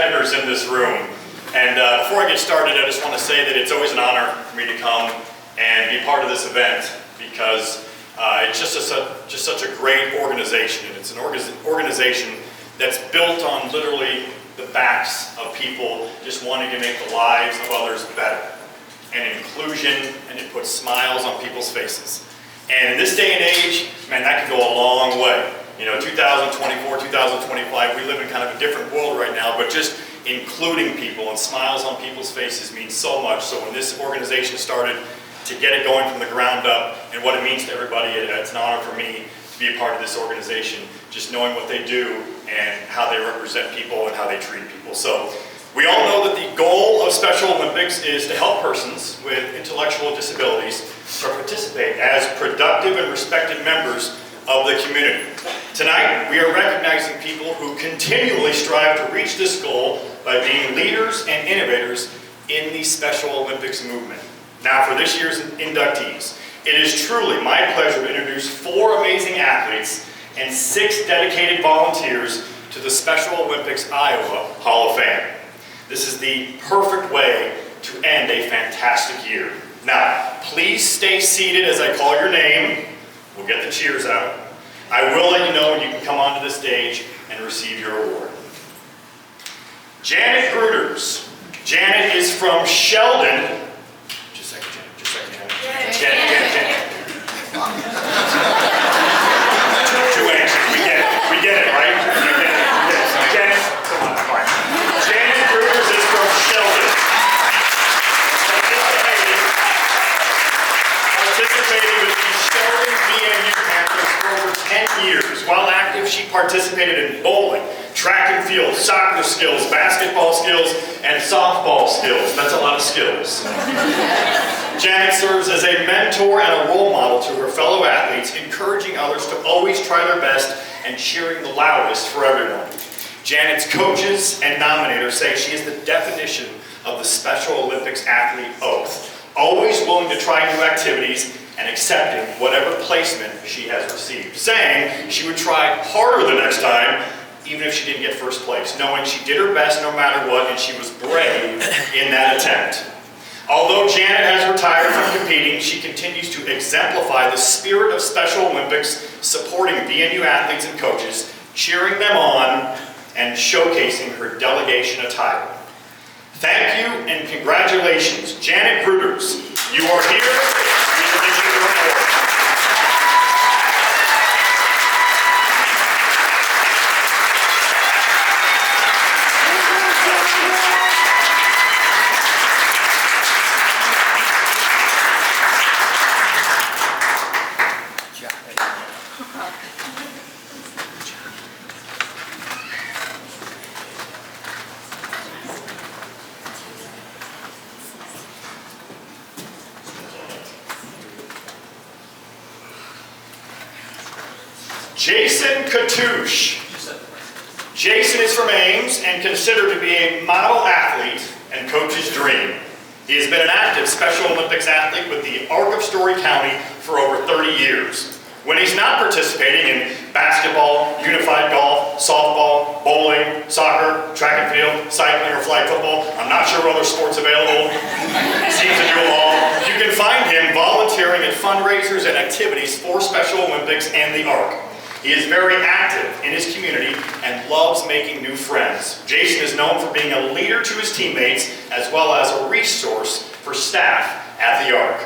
competitors in this room. And before I get started, I just want to say that it's always an honor for me to come and be part of this event because it's just such a great organization. And it's an organization that's built on literally the backs of people just wanting to make the lives of others better. And inclusion, and it puts smiles on people's faces. And in this day and age, man, that can go a long way. You know, 2024, 2025, we live in kind of a different world right now, but just including people and smiles on people's faces means so much. So when this organization started to get it going from the ground up and what it means to everybody, it's an honor for me to be a part of this organization, just knowing what they do and how they represent people and how they treat people. So we all know that the goal of Special Olympics is to help persons with intellectual disabilities to participate as productive and respected members of the community. Tonight, we are recognizing people who continually strive to reach this goal by being leaders and innovators in the Special Olympics movement. Now, for this year's inductees, it is truly my pleasure to introduce 4 amazing athletes and 6 dedicated volunteers to the Special Olympics Iowa Hall of Fame. This is the perfect way to end a fantastic year. Now, please stay seated as I call your name. We'll get the cheers out. I will let you know when you can come onto the stage and receive your award. Janet Grooters. Janet is from Sheldon. Just a second, Janet. Janet. Too anxious. We get it, right? You get it. Yes. Janet, come on, fine. Janet Grooters is from Sheldon. Participated with the Sheldon VMU Panthers for over 10 years. While active, she participated in bowling, track and field, soccer skills, basketball skills, and softball skills. That's a lot of skills. Janet serves as a mentor and a role model to her fellow athletes, encouraging others to always try their best and cheering the loudest for everyone. Janet's coaches and nominators say she is the definition of the Special Olympics athlete oath. Always willing to try new activities and accepting whatever placement she has received, saying she would try harder the next time, even if she didn't get first place, knowing she did her best no matter what, and she was brave in that attempt. Although Janet has retired from competing, she continues to exemplify the spirit of Special Olympics, supporting VNU athletes and coaches, cheering them on, and showcasing her delegation attire. Thank you and congratulations, Janet Grooters. You are here. We will give you your award. Kotouc. Jason is from Ames and considered to be a model athlete and coach's dream. He has been an active Special Olympics athlete with the Arc of Story County for over 30 years. When he's not participating in basketball, unified golf, softball, bowling, soccer, track and field, cycling, or flag football, I'm not sure what other sports available, he seems to do them all, you can find him volunteering at fundraisers and activities for Special Olympics and the Arc. He is very active in his community and loves making new friends. Jason is known for being a leader to his teammates as well as a resource for staff at the Arc.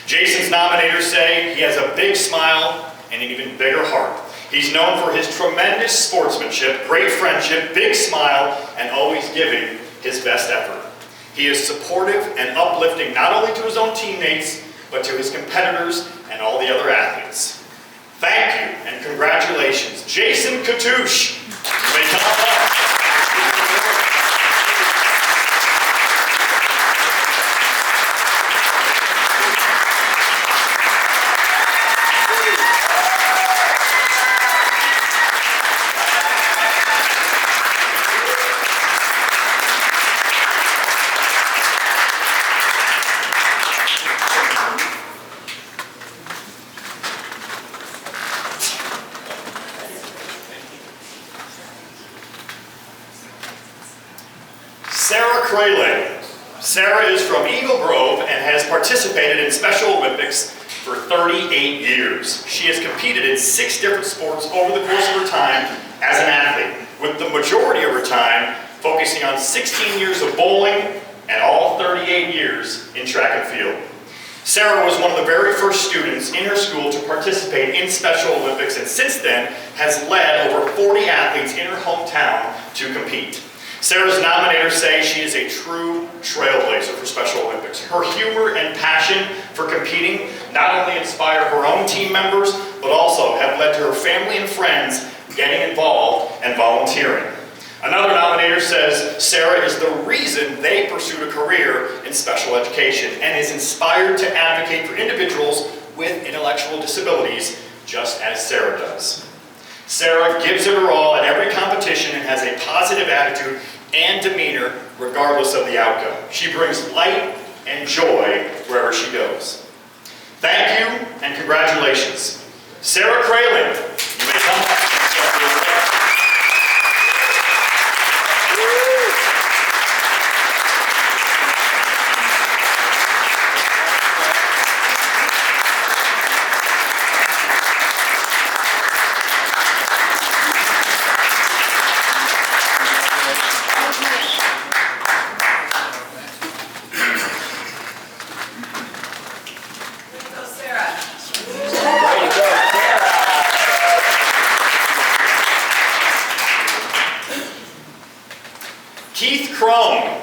Jason's nominators say he has a big smile and an even bigger heart. He's known for his tremendous sportsmanship, great friendship, big smile, and always giving his best effort. He is supportive and uplifting not only to his own teammates, but to his competitors and all the other athletes. Thank you and congratulations, Jason Kotouc. You may come up. Sara Krahling. Sara is from Eagle Grove and has participated in Special Olympics for 38 years. She has competed in 6 different sports over the course of her time as an athlete, with the majority of her time focusing on 16 years of bowling and all 38 years in track and field. Sara was one of the very first students in her school to participate in Special Olympics, and since then has led over 40 athletes in her hometown to compete. Sara's nominators say she is a true trailblazer for Special Olympics. Her humor and passion for competing not only inspire her own team members, but also have led to her family and friends getting involved and volunteering. Another nominator says Sara is the reason they pursued a career in special education and is inspired to advocate for individuals with intellectual disabilities, just as Sara does. Sara gives it her all at every competition and has a positive attitude and demeanor regardless of the outcome. She brings light and joy wherever she goes. Thank you and congratulations. Sara Krahling, you may come up and start your event. Krumm.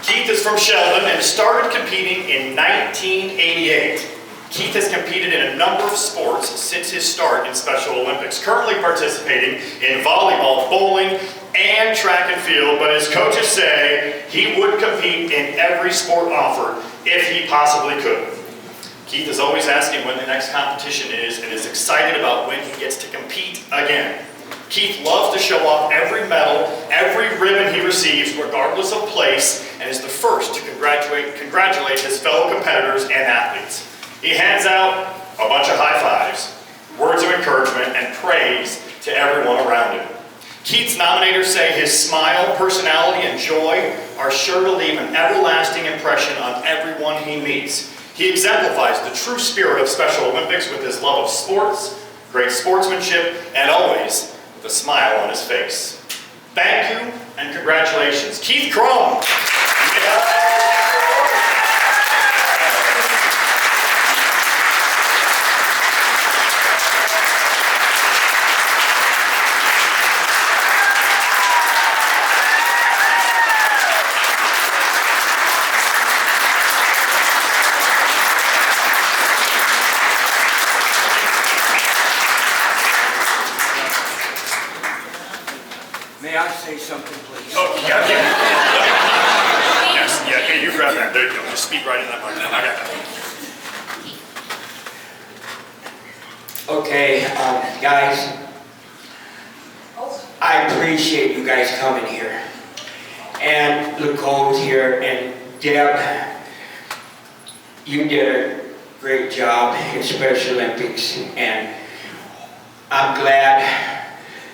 Keith is from Sheldon and started competing in 1988. Keith has competed in a number of sports since his start in Special Olympics, currently participating in volleyball, bowling, and track and field, but his coaches say he would compete in every sport offered if he possibly could. Keith is always asking when the next competition is and is excited about when he gets to compete again. Keith loves to show off every medal, every ribbon he receives, regardless of place, and is the first to congratulate his fellow competitors and athletes. He hands out a bunch of high fives, words of encouragement, and praise to everyone around him. Keith's nominators say his smile, personality, and joy are sure to leave an everlasting impression on everyone he meets. He exemplifies the true spirit of Special Olympics with his love of sports, great sportsmanship, and always with a smile on his face. Thank you and congratulations. Keith Krumm. May I say something, please? Oh, yeah. Yes, yeah, hey, you grab that. There you go. Just speak right in that microphone. I got that. Okay, guys, I appreciate you guys coming here. And Nicole's here, and Deb, you did a great job in Special Olympics, and I'm glad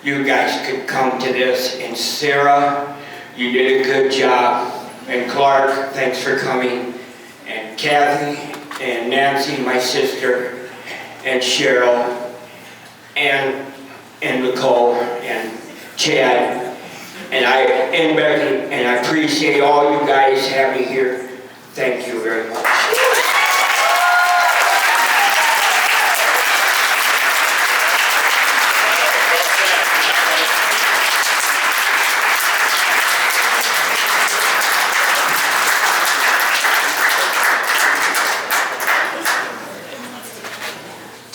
you guys could come to this. And Sara, you did a good job. And Clark, thanks for coming. And Kathy and Nancy, my sister, and Cheryl, and Nicole, and Chad, and Becky, and I appreciate all you guys having here. Thank you very much.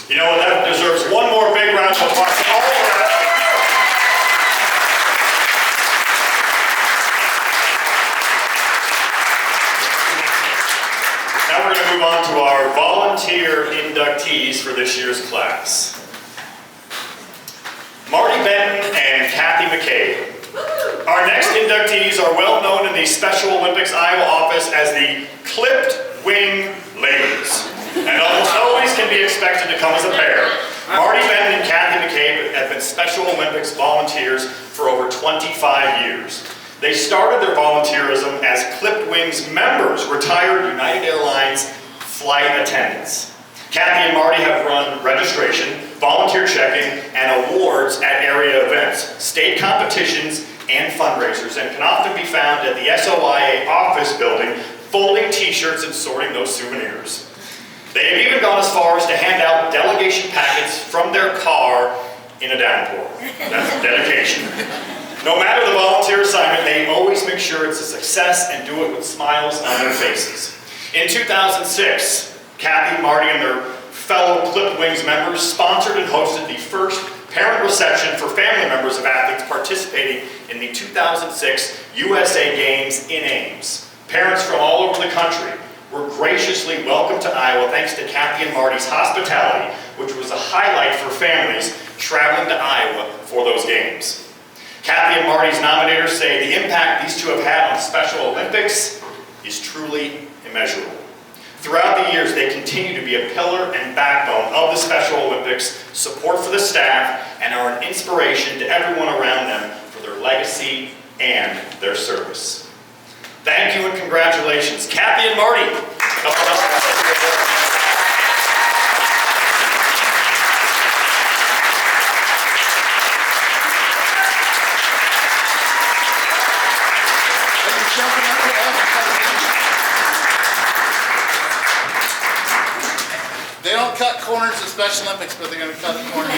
You know what, that deserves one more big round of applause. Now we're going to move on to our volunteer inductees for this year's class. Marti, Benton, and Kathy McCabe. Our next inductees are well known in the Special Olympics Iowa office as the clipped wing ladies, and almost always can be expected to come as a pair. Marti, Benton, and Kathy McCabe have been Special Olympics volunteers for over 25 years. They started their volunteerism as Clipped Wings members, retired United Airlines flight attendants. Kathy and Marty have run registration, volunteer checking, and awards at area events, state competitions, and fundraisers, and can often be found at the SOIA office building, folding t-shirts and sorting those souvenirs. They have even gone as far as to hand out delegation packets from their car in a downpour. That's dedication. No matter the volunteer assignment, they always make sure it's a success and do it with smiles on their faces. In 2006, Kathy, Marty, and their fellow Clipped Wings members sponsored and hosted the first parent reception for family members of athletes participating in the 2006 USA Games in Ames. Parents from all over the country were graciously welcomed to Iowa thanks to Kathy and Marty's hospitality, which was a highlight for families traveling to Iowa for those games. Kathy and Marty's nominators say the impact these two have had on Special Olympics is truly immeasurable. Throughout the years, they continue to be a pillar and backbone of the Special Olympics, support for the staff, and are an inspiration to everyone around them for their legacy and their service. Thank you and congratulations, Kathy and Marty. They don't cut corners at Special Olympics, but they're going to cut corners.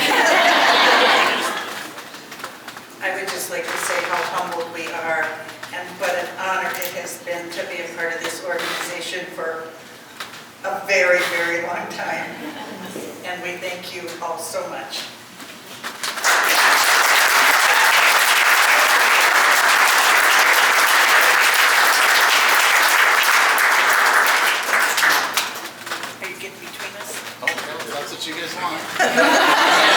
I would just like to say how humbled we are and what an honor it has been to be a part of this organization for a very, very long time. And we thank you all so much. Are you getting between us? Okay, that's what you guys want.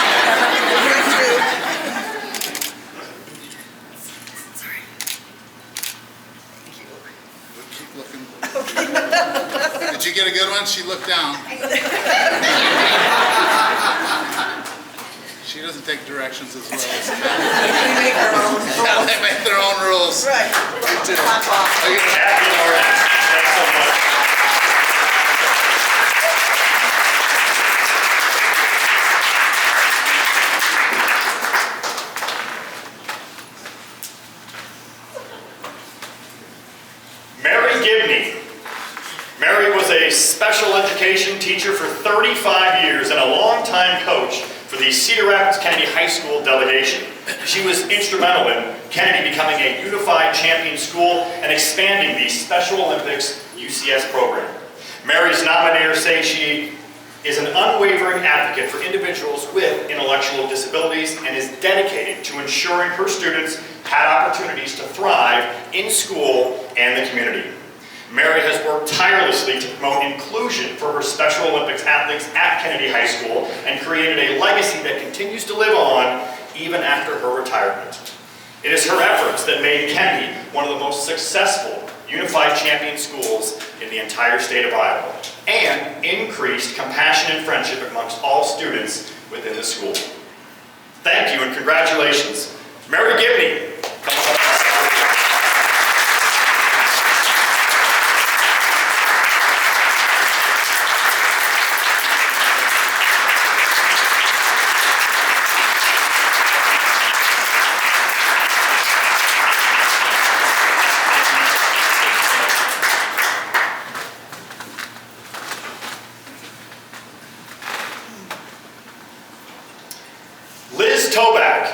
Keep looking. Did you get a good one? She looked down. She doesn't take directions as well as We make our own rules. yeah, they make their own rules. Right. They do. Kathy and Marty, thanks so much. Mary Gibney. Mary was a special education teacher for 35 years and a longtime coach for the Cedar Rapids Kennedy High School delegation. She was instrumental in Kennedy becoming a unified champion school and expanding the Special Olympics UCS program. Mary's nominators say she is an unwavering advocate for individuals with intellectual disabilities and is dedicated to ensuring her students had opportunities to thrive in school and the community. Mary has worked tirelessly to promote inclusion for her Special Olympics athletes at Kennedy High School and created a legacy that continues to live on even after her retirement. It is her efforts that made Kennedy one of the most successful unified champion schools in the entire state of Iowa and increased compassion and friendship amongst all students within the school. Thank you and congratulations, Mary Gibney. Tobak.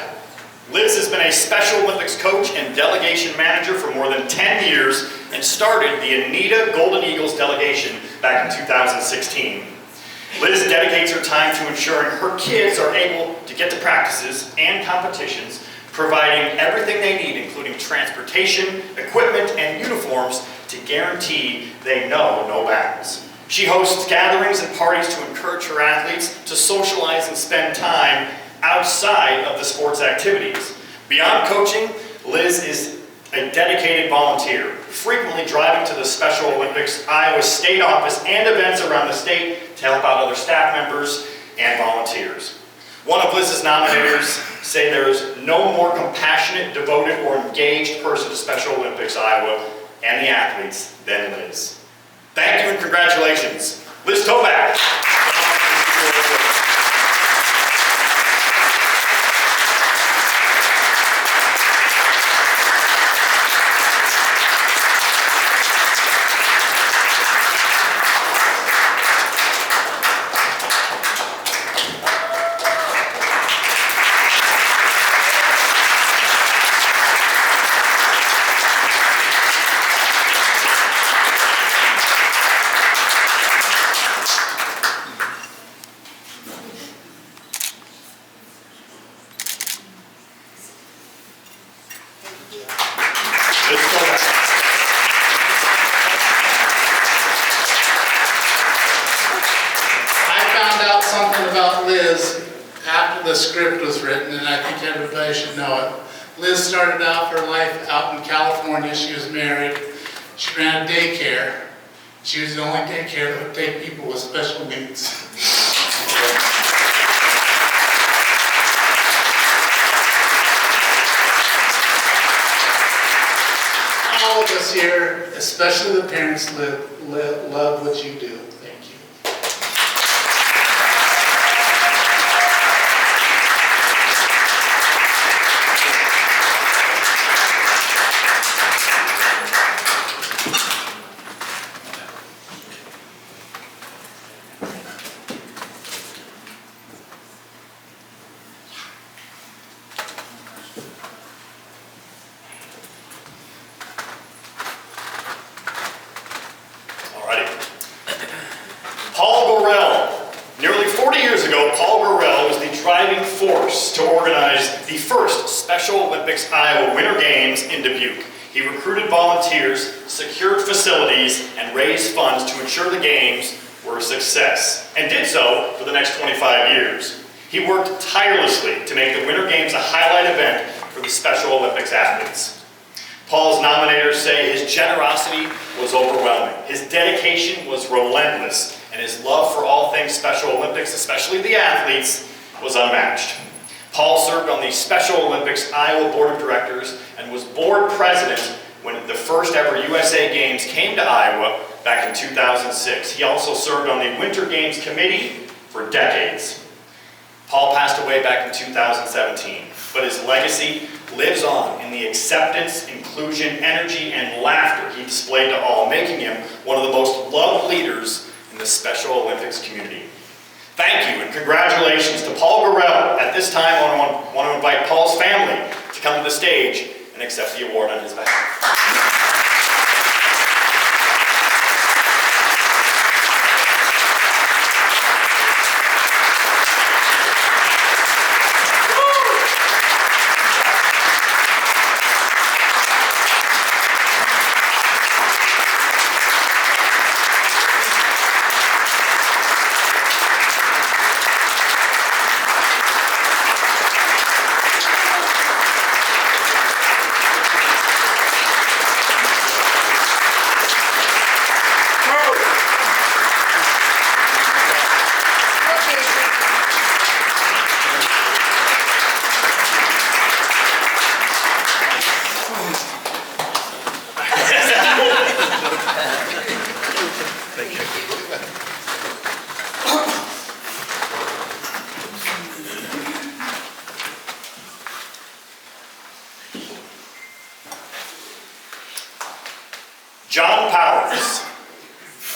Liz has been a Special Olympics coach and delegation manager for more than 10 years and started the Anita Golden Eagles delegation back in 2016. Liz dedicates her time to ensuring her kids are able to get to practices and competitions, providing everything they need, including transportation, equipment, and uniforms to guarantee they know no bounds. She hosts gatherings and parties to encourage her athletes to socialize and spend time outside of the sports activities. Beyond coaching, Liz is a dedicated volunteer, frequently driving to the Special Olympics Iowa State Office and events around the state to help out other staff members and volunteers. One of Liz's nominators say there is no more compassionate, devoted, or engaged person to Special Olympics Iowa and the athletes than Liz. Thank you and congratulations, Liz Tobak. The script was written, and I think everybody should know it. Liz started out her life out in California. She was married. She ran a daycare. She was the only daycare that would take people with special needs. All of us here, especially the parents, love what you do. Thank you. Special Olympics Iowa Winter Games in Dubuque. He recruited volunteers, secured facilities, and raised funds to ensure the games were a success, and did so for the next 25 years. He worked tirelessly to make the Winter Games a highlight event for the Special Olympics athletes. Paul's nominators say his generosity was overwhelming, his dedication was relentless, and his love for all things Special Olympics, especially the athletes, was unmatched. Paul served on the Special Olympics Iowa Board of Directors and was board president when the first ever USA Games came to Iowa back in 2006. He also served on the Winter Games Committee for decades. Paul passed away back in 2017, but his legacy lives on in the acceptance, inclusion, energy, and laughter he displayed to all, making him one of the most loved leaders in the Special Olympics community. Thank you and congratulations to Paul Gorrell. At this time, I want to invite Paul's family to come to the stage and accept the award on his behalf.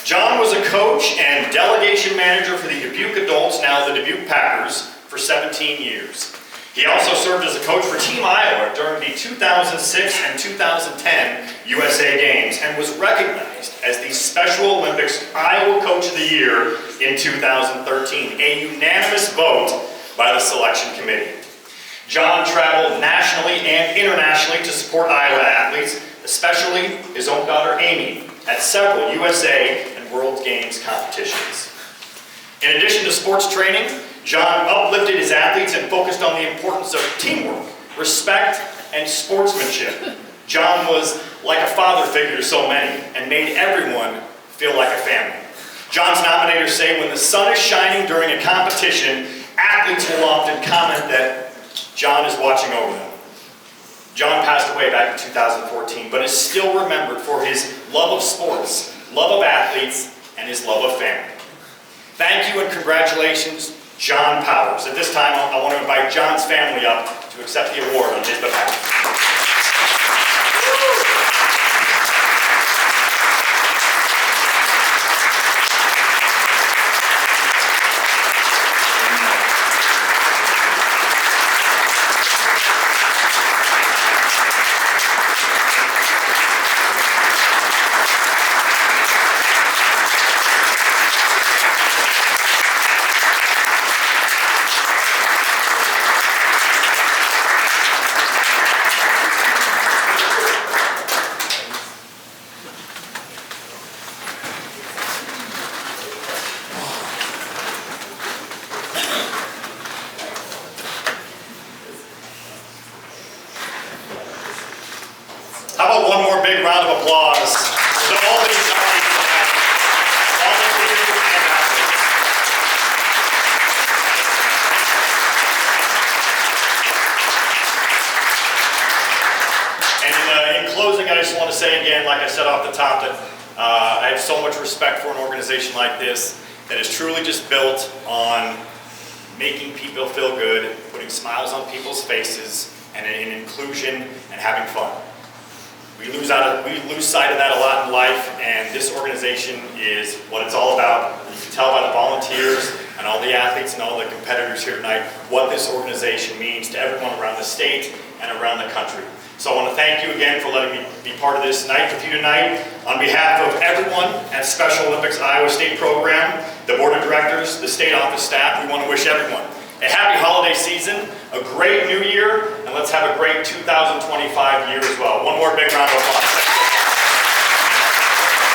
John was a coach and delegation manager for the Dubuque Adults, now the Dubuque Packers, for 17 years. He also served as a coach for Team Iowa during the 2006 and 2010 USA Games and was recognized as the Special Olympics Iowa Coach of the Year in 2013, a unanimous vote by the selection committee. John traveled nationally and internationally to support Iowa athletes, especially his own daughter Amy, at several USA and World Games competitions. In addition to sports training, John uplifted his athletes and focused on the importance of teamwork, respect, and sportsmanship. John was like a father figure to so many and made everyone feel like a family. John's nominators say when the sun is shining during a competition, athletes athletes will often comment that John is watching over them. John passed away back in 2014, but is still remembered for his love of sports, love of athletes, and his love of family. Thank you and congratulations, John Powers. At this time, I want to invite John's family up to accept the award on his behalf. How about one more big round of applause to all these athletes tonight, volunteers and athletes. And in closing, I just want to say again, like I said off the top, that I have so much respect for an organization like this that is truly just built on making people feel good, putting smiles on people's faces, and in inclusion and having fun. We lose sight of that a lot in life, and this organization is what it's all about. You can tell by the volunteers and all the athletes and all the competitors here tonight what this organization means to everyone around the state and around the country. So I want to thank you again for letting me be part of this night with you tonight. On behalf of everyone at Special Olympics Iowa State Program, the Board of Directors, the state office staff, we want to wish everyone a happy holiday season, a great new year, and let's have a great 2025 year as well. One more big round of applause.